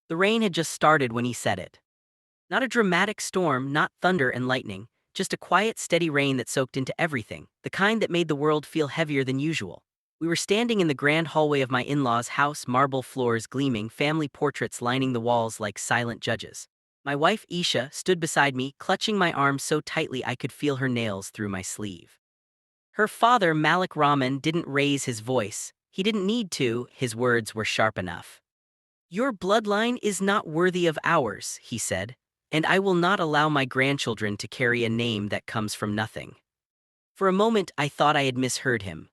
The rain had just started when he said it. Not a dramatic storm, not thunder and lightning, just a quiet, steady rain that soaked into everything, the kind that made the world feel heavier than usual. We were standing in the grand hallway of my in-laws' house, marble floors gleaming, family portraits lining the walls like silent judges. My wife, Isha, stood beside me, clutching my arm so tightly I could feel her nails through my sleeve. Her father, Malik Rahman, didn't raise his voice. He didn't need to, his words were sharp enough. "Your bloodline is not worthy of ours," he said, "and I will not allow my grandchildren to carry a name that comes from nothing." For a moment, I thought I had misheard him.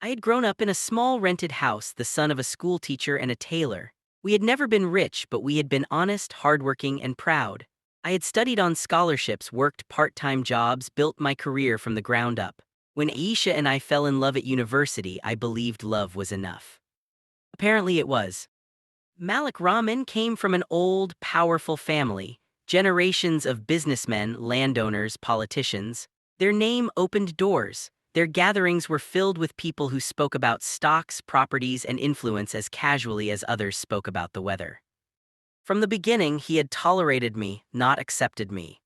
I had grown up in a small rented house, the son of a school teacher and a tailor. We had never been rich, but we had been honest, hardworking, and proud. I had studied on scholarships, worked part-time jobs, built my career from the ground up. When Aisha and I fell in love at university, I believed love was enough. Apparently it was. Malik Rahman came from an old, powerful family, generations of businessmen, landowners, politicians. Their name opened doors. Their gatherings were filled with people who spoke about stocks, properties, and influence as casually as others spoke about the weather. From the beginning, he had tolerated me, not accepted me.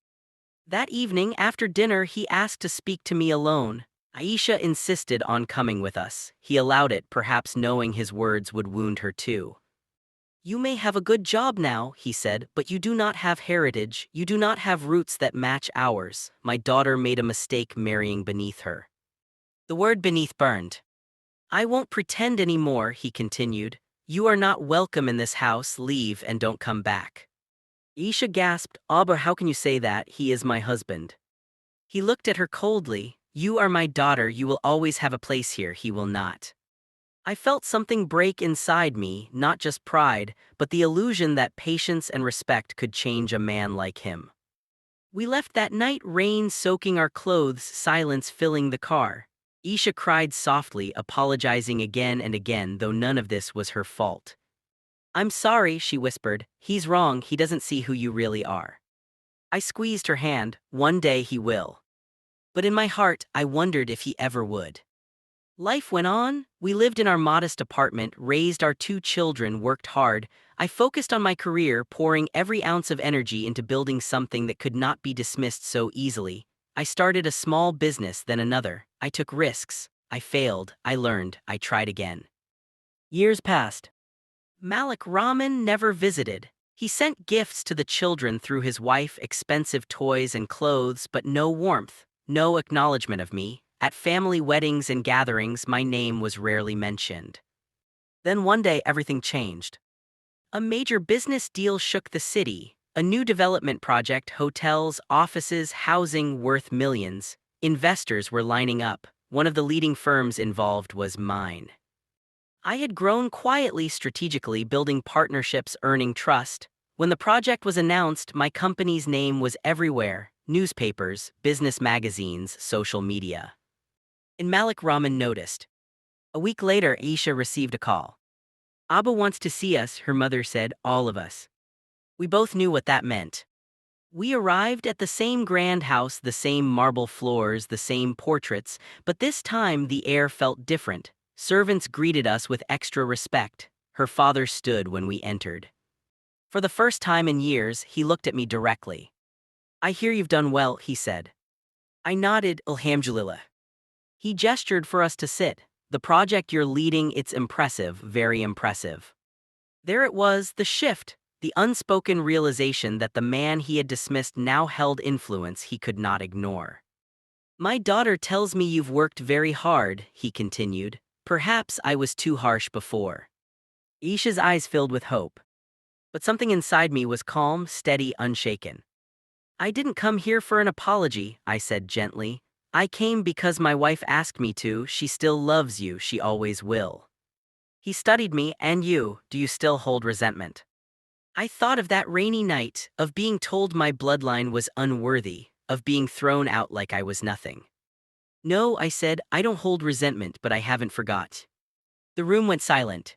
That evening, after dinner, he asked to speak to me alone. Aisha insisted on coming with us. He allowed it, perhaps knowing his words would wound her too. "You may have a good job now," he said, "but you do not have heritage, you do not have roots that match ours. My daughter made a mistake marrying beneath her." The word beneath burned. "I won't pretend anymore," he continued. "You are not welcome in this house, leave and don't come back." Isha gasped, "Abba, how can you say that? He is my husband." He looked at her coldly. "You are my daughter, you will always have a place here, he will not." I felt something break inside me, not just pride, but the illusion that patience and respect could change a man like him. We left that night, rain soaking our clothes, silence filling the car. Isha cried softly, apologizing again and again, though none of this was her fault. "I'm sorry," she whispered. "He's wrong, he doesn't see who you really are." I squeezed her hand. "One day he will." But in my heart, I wondered if he ever would. Life went on. We lived in our modest apartment, raised our 2 children, worked hard. I focused on my career, pouring every ounce of energy into building something that could not be dismissed so easily. I started a small business, then another. I took risks. I failed. I learned. I tried again. Years passed. Malik Rahman never visited. He sent gifts to the children through his wife, expensive toys and clothes, but no warmth, no acknowledgement of me. At family weddings and gatherings, my name was rarely mentioned. Then one day, everything changed. A major business deal shook the city. A new development project, hotels, offices, housing worth millions. Investors were lining up. One of the leading firms involved was mine. I had grown quietly, strategically, building partnerships, earning trust. When the project was announced, my company's name was everywhere: newspapers, business magazines, social media. And Malik Rahman noticed. A week later, Aisha received a call. "Abba wants to see us," her mother said, "all of us." We both knew what that meant. We arrived at the same grand house, the same marble floors, the same portraits, but this time the air felt different. Servants greeted us with extra respect. Her father stood when we entered. For the first time in years, he looked at me directly. "I hear you've done well," he said. I nodded, "Alhamdulillah." He gestured for us to sit. "The project you're leading, it's impressive, very impressive." There it was, the shift, the unspoken realization that the man he had dismissed now held influence he could not ignore. "My daughter tells me you've worked very hard," he continued. "Perhaps I was too harsh before." Isha's eyes filled with hope. But something inside me was calm, steady, unshaken. "I didn't come here for an apology," I said gently. "I came because my wife asked me to. She still loves you, she always will." He studied me. "And you, do you still hold resentment?" I thought of that rainy night, of being told my bloodline was unworthy, of being thrown out like I was nothing. "No," I said, "I don't hold resentment, but I haven't forgot." The room went silent.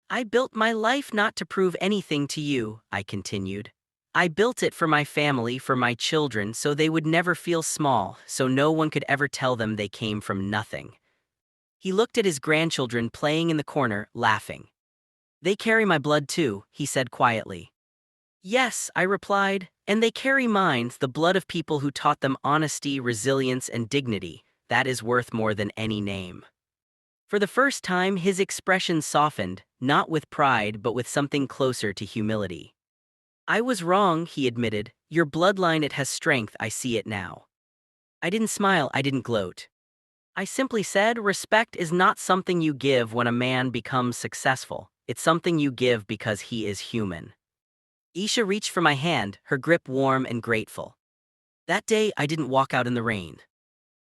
"I built my life not to prove anything to you," I continued. "I built it for my family, for my children, so they would never feel small, so no one could ever tell them they came from nothing." He looked at his grandchildren playing in the corner, laughing. They carry my blood too, he said quietly. Yes, I replied, and they carry mine, the blood of people who taught them honesty, resilience, and dignity. That is worth more than any name. For the first time, his expression softened, not with pride, but with something closer to humility. I was wrong, he admitted. Your bloodline, it has strength, I see it now. I didn't smile, I didn't gloat. I simply said, respect is not something you give when a man becomes successful. It's something you give because he is human. Isha reached for my hand, her grip warm and grateful. That day, I didn't walk out in the rain.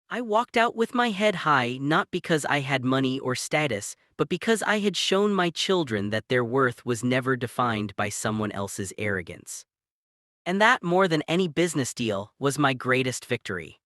I walked out with my head high, not because I had money or status, but because I had shown my children that their worth was never defined by someone else's arrogance. And that, more than any business deal, was my greatest victory.